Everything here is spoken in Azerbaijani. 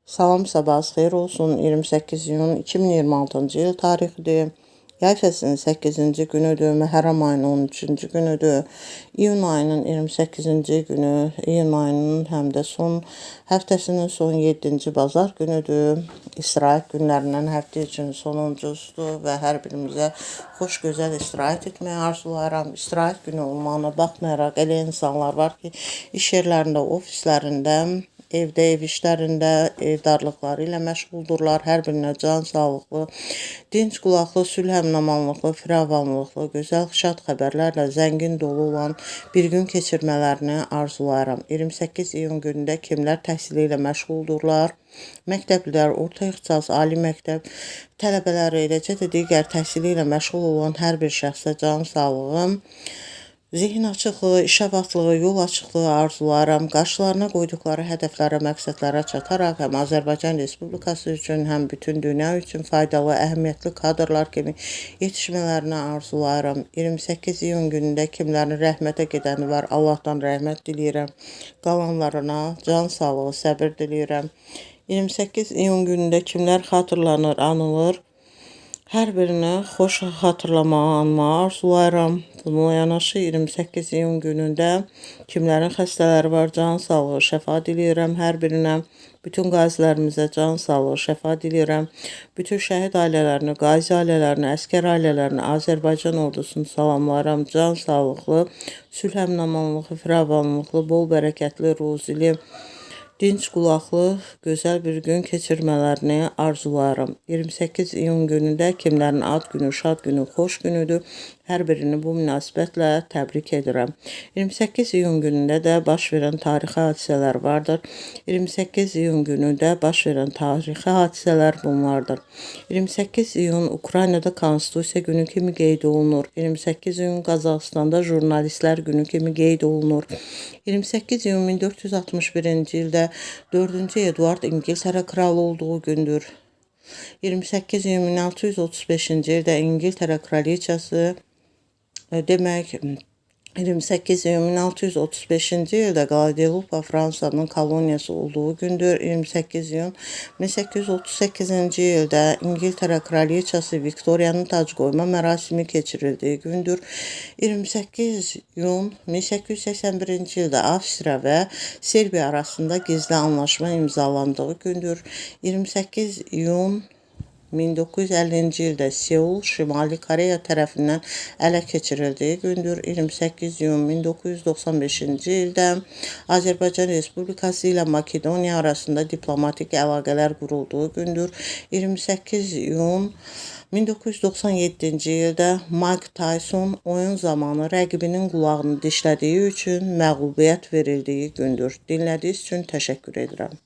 Salam, sabahınız xeyir olsun. 28 iyun 2026-cı il tarixidir. Yay fəslinin 8-ci günüdür. Məhərrəm ayının 13-cü günüdür. İyun ayının 28-ci günü, iyun ayının həm də son həftəsinin son 7-ci bazar günüdür. İstirahət günlərindən həftə üçün sonuncusudur və hər birimizə xoş, gözəl istirahət etməyi arzulayıram. İstirahət günü olmağına baxmayaraq elə insanlar var ki, iş yerlərində, ofislərində, evdə, ev işlərində, evdarlıqları ilə məşğuldurlar. Hər birinə can sağlıqlı, dinc qulaqlı, sülh əminamanlıqlı, firavanlıqlı, gözəl şad xəbərlərlə zəngin dolu olan bir gün keçirmələrini arzulayıram. 28 iyun günündə kimlər təhsili ilə məşğuldurlar? Məktəblilər, orta ixtisas, ali məktəb tələbələri, eləcə də digər təhsili ilə məşğul olan hər bir şəxsə can sağlığım, zihin açıqlığı, iş avadlığı, yol açıqlığı arzularım. Qarşılarına qoyduqları hədəflərə, məqsədlərə çataraq həm Azərbaycan Respublikası üçün, həm bütün dünya üçün faydalı, əhəmiyyətli kadrlar kimi yetişmələrini arzulayıram. 28 iyun günündə kimlərin rəhmətə gedəni var, Allahdan rəhmət diləyirəm. Qalanlarına can sağlığı, səbir diləyirəm. 28 iyun günündə kimlər xatırlanır, anılır, hər birini xoş xatırlamağı, anmağı arzulayıram. Bununla yanaşı 28 iyun günündə kimlərin xəstələri var, can sağlığı, şəfa diləyirəm hər birinə. Bütün qazilərimizə can sağlığı, şəfa diləyirəm. Bütün şəhid ailələrini, qazi ailələrini, əskər ailələrini, Azərbaycan ordusunu salamlayıram. Can sağlıqlı, sülh əminamanlıqlı, firavanlıqlı, bol bərəkətli, ruzili, dinc qulaqlı, gözəl bir gün keçirmələrini arzulayıram. 28 iyun günündə kimlərin ad günü, şad günü, xoş günüdür. Hər birini bu münasibətlə təbrik edirəm. 28 iyun günündə də baş verən tarixi hadisələr vardır. 28 iyun günündə baş verən tarixi hadisələr bunlardır. 28 iyun Ukraynada Konstitusiya günü kimi qeyd olunur. 28 iyun Qazaxıstanda jurnalistlər günü kimi qeyd olunur. 28 iyun 1461-ci ildə 4-cü Eduard İngiltərə kralı olduğu gündür. 28 iyun 1635-ci ildə İngiltərə kraliçası, demək 28 iyun 1635-ci ildə Qadelupa Fransanın koloniyası olduğu gündür. 28 iyun 1838-ci ildə İngiltərə kraliçası Viktoriyanın tac qoyma mərasimi keçirildiyi gündür. 28 iyun 1881-ci ildə Avstriya və Serbiya arasında gizli anlaşma imzalandığı gündür. 28 iyun 1950-ci ildə Seul, Şimali Koreya tərəfindən ələ keçirildiyi gündür. 28 iyun 1995-ci ildə Azərbaycan Respublikası ilə Makedoniya arasında diplomatik əlaqələr qurulduğu gündür. 28 iyun 1997-ci ildə Mike Tyson oyun zamanı rəqibinin qulağını dişlədiyi üçün məğlubiyyət verildiyi gündür. Dinlədiyiniz üçün təşəkkür edirəm.